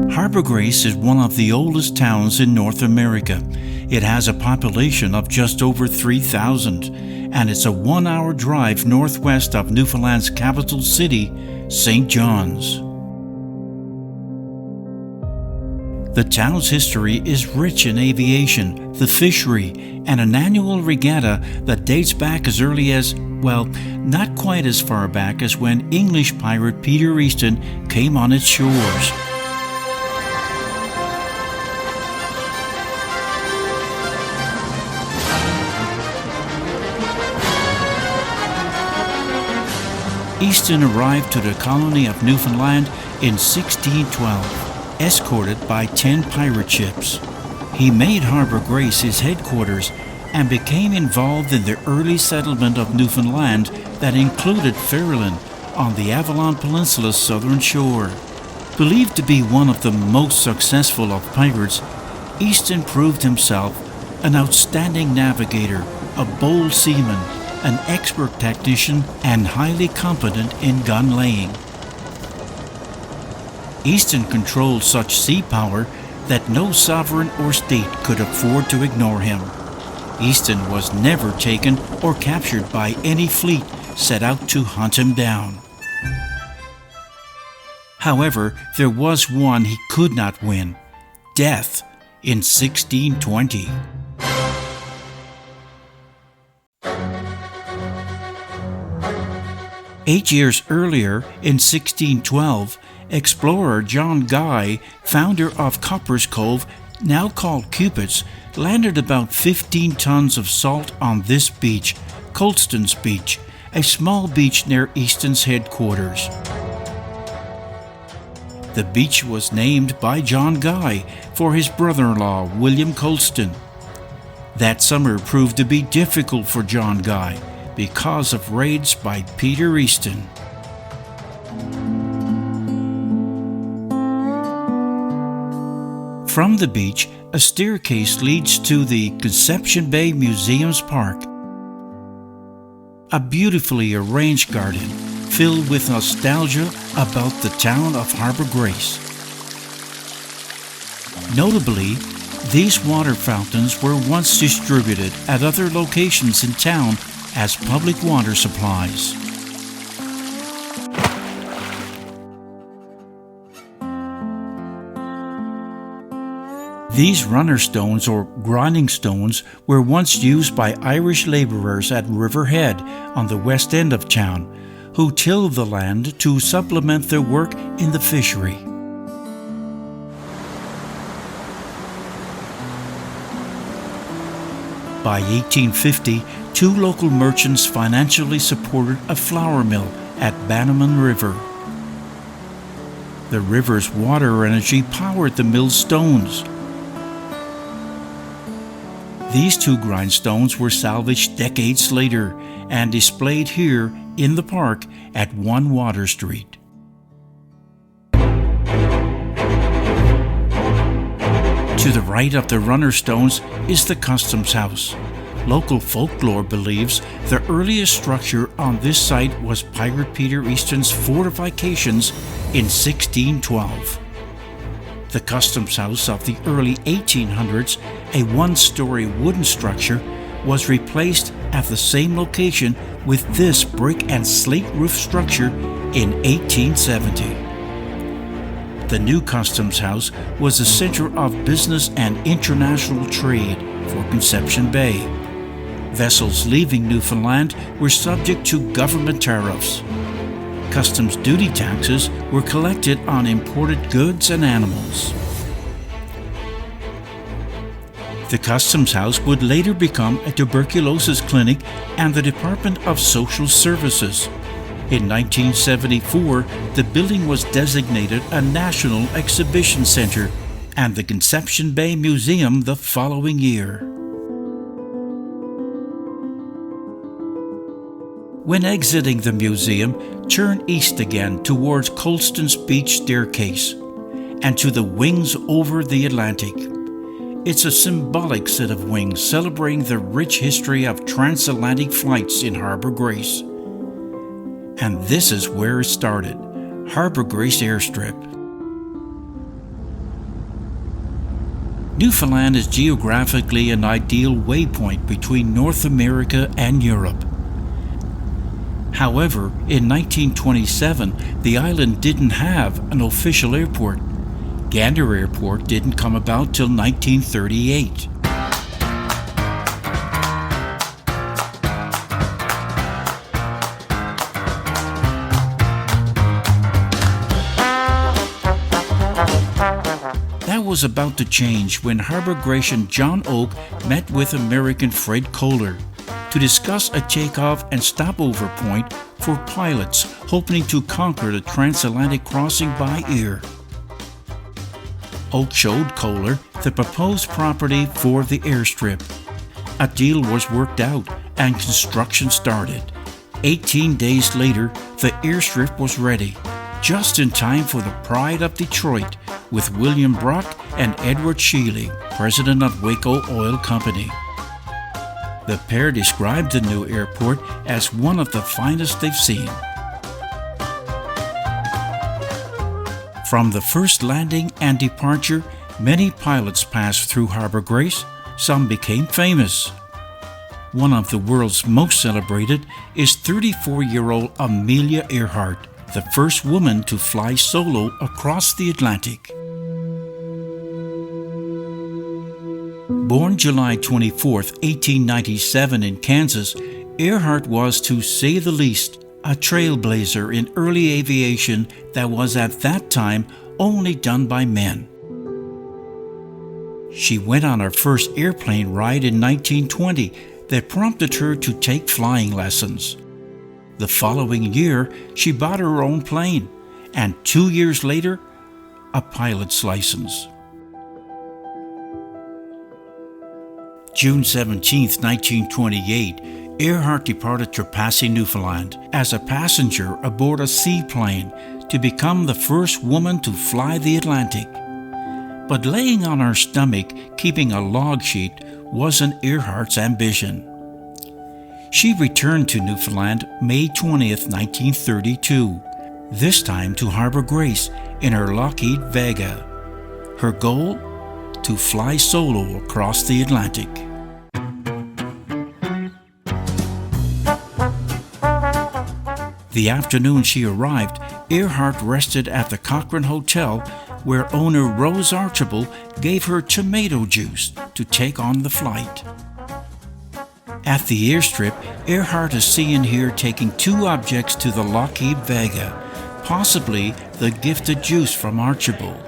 Harbour Grace is one of the oldest towns in North America. It has a population of just over 3,000, and it's a 1-hour drive northwest of Newfoundland's capital city, St. John's. The town's history is rich in aviation, the fishery, and an annual regatta that dates back as early as, well, not quite as far back as when English pirate Peter Easton came on its shores. Easton arrived to the colony of Newfoundland in 1612, escorted by 10 pirate ships. He made Harbour Grace his headquarters and became involved in the early settlement of Newfoundland that included Ferryland on the Avalon Peninsula's southern shore. Believed to be one of the most successful of pirates, Easton proved himself an outstanding navigator, a bold seaman, an expert technician, and highly competent in gun laying. Easton controlled such sea power that no sovereign or state could afford to ignore him. Easton was never taken or captured by any fleet set out to hunt him down. However, there was one he could not win: death in 1620. Eight years earlier, in 1612, explorer John Guy, founder of Copper's Cove, now called Cupid's, landed about 15 tons of salt on this beach, Colston's Beach, a small beach near Easton's headquarters. The beach was named by John Guy for his brother-in-law, William Colston. That summer proved to be difficult for John Guy because of raids by Peter Easton. From the beach, a staircase leads to the Conception Bay Museum's park, a beautifully arranged garden filled with nostalgia about the town of Harbour Grace. Notably, these water fountains were once distributed at other locations in town as public water supplies. These runner stones, or grinding stones, were once used by Irish labourers at Riverhead on the west end of town, who tilled the land to supplement their work in the fishery. By 1850, two local merchants financially supported a flour mill at Bannerman River. The river's water energy powered the mill's stones. These two grindstones were salvaged decades later and displayed here in the park at 1 Water Street. To the right of the runner stones is the Customs House. Local folklore believes the earliest structure on this site was Pirate Peter Easton's fortifications in 1612. The Customs House of the early 1800s, a 1-story wooden structure, was replaced at the same location with this brick and slate roof structure in 1870. The new Customs House was a center of business and international trade for Conception Bay. Vessels leaving Newfoundland were subject to government tariffs. Customs duty taxes were collected on imported goods and animals. The Customs House would later become a tuberculosis clinic and the Department of Social Services. In 1974, the building was designated a National Exhibition Center and the Conception Bay Museum the following year. When exiting the museum, turn east again towards Colston's beach staircase and to the wings over the Atlantic. It's a symbolic set of wings celebrating the rich history of transatlantic flights in Harbour Grace. And this is where it started, Harbour Grace Airstrip. Newfoundland is geographically an ideal waypoint between North America and Europe. However, in 1927, the island didn't have an official airport. Gander Airport didn't come about till 1938. That was about to change when Harbour Gracian John Oak met with American Fred Kohler to discuss a takeoff and stopover point for pilots hoping to conquer the transatlantic crossing by air. Oak showed Kohler the proposed property for the airstrip. A deal was worked out and construction started. 18 days later, the airstrip was ready, just in time for the Pride of Detroit with William Brock and Edward Shealy, president of Waco Oil Company. The pair described the new airport as one of the finest they've seen. From the first landing and departure, many pilots passed through Harbour Grace. Some became famous. One of the world's most celebrated is 34-year-old Amelia Earhart, the first woman to fly solo across the Atlantic. Born July 24, 1897 in Kansas, Earhart was, to say the least, a trailblazer in early aviation that was at that time only done by men. She went on her first airplane ride in 1920 that prompted her to take flying lessons. The following year, she bought her own plane, and 2 years later, a pilot's license. June 17, 1928, Earhart departed Trepassey, Newfoundland, as a passenger aboard a seaplane to become the first woman to fly the Atlantic. But laying on her stomach, keeping a log sheet, wasn't Earhart's ambition. She returned to Newfoundland May 20, 1932, this time to Harbour Grace in her Lockheed Vega. Her goal? To fly solo across the Atlantic. The afternoon she arrived, Earhart rested at the Cochrane Hotel, where owner Rose Archibald gave her tomato juice to take on the flight. At the airstrip, Earhart is seen here taking 2 objects to the Lockheed Vega, possibly the gifted juice from Archibald.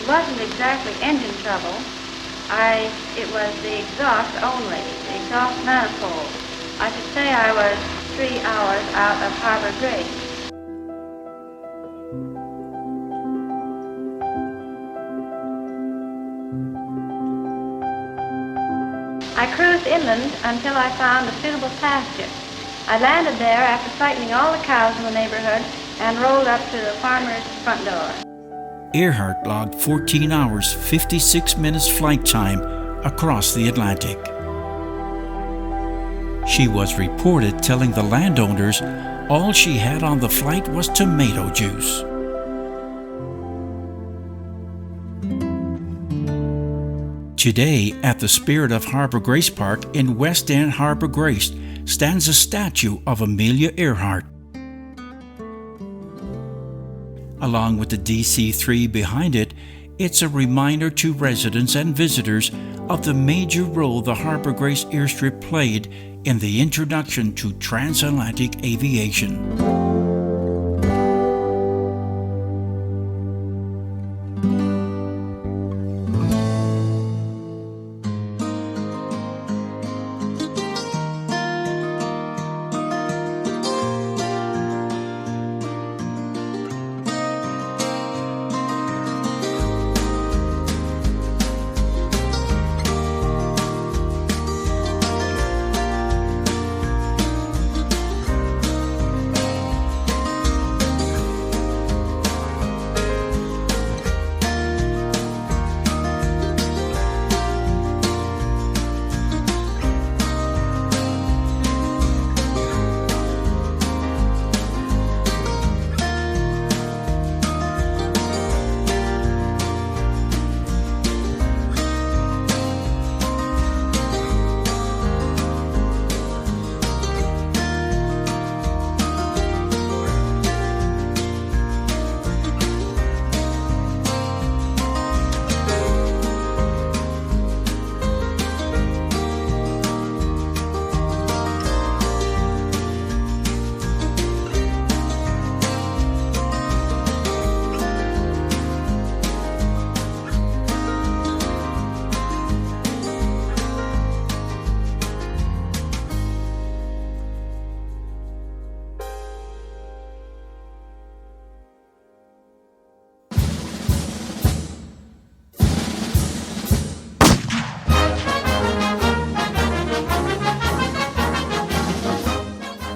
wasn't exactly engine trouble. It was the exhaust only, the exhaust manifold. I should say I was 3 hours out of Harbour Grace. I cruised inland until I found a suitable pasture. I landed there after frightening all the cows in the neighborhood and rolled up to the farmer's front door. Earhart logged 14 hours, 56 minutes flight time across the Atlantic. She was reported telling the landowners all she had on the flight was tomato juice. Today, at the Spirit of Harbour Grace Park in West End Harbour Grace, stands a statue of Amelia Earhart. Along with the DC-3 behind it, it's a reminder to residents and visitors of the major role the Harbour Grace airstrip played in the introduction to transatlantic aviation.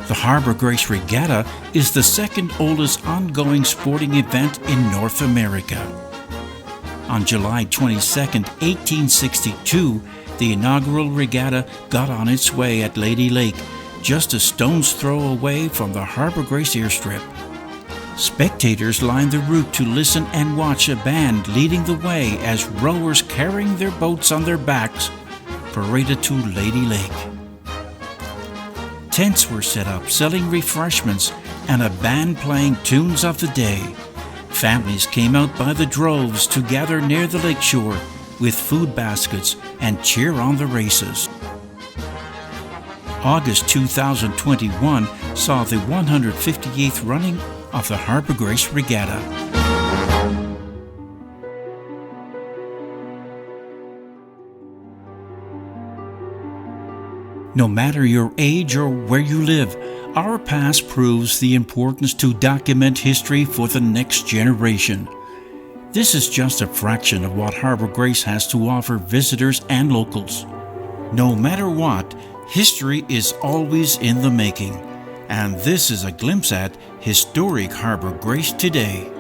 The Harbour Grace Regatta is the second oldest ongoing sporting event in North America. On July 22, 1862, the inaugural regatta got on its way at Lady Lake, just a stone's throw away from the Harbour Grace airstrip. Spectators lined the route to listen and watch a band leading the way as rowers carrying their boats on their backs paraded to Lady Lake. Tents were set up selling refreshments and a band playing tunes of the day. Families came out by the droves to gather near the lakeshore with food baskets and cheer on the races. August 2021 saw the 158th running of the Harbour Grace Regatta. No matter your age or where you live, our past proves the importance to document history for the next generation. This is just a fraction of what Harbour Grace has to offer visitors and locals. No matter what, history is always in the making, and this is a glimpse at historic Harbour Grace today.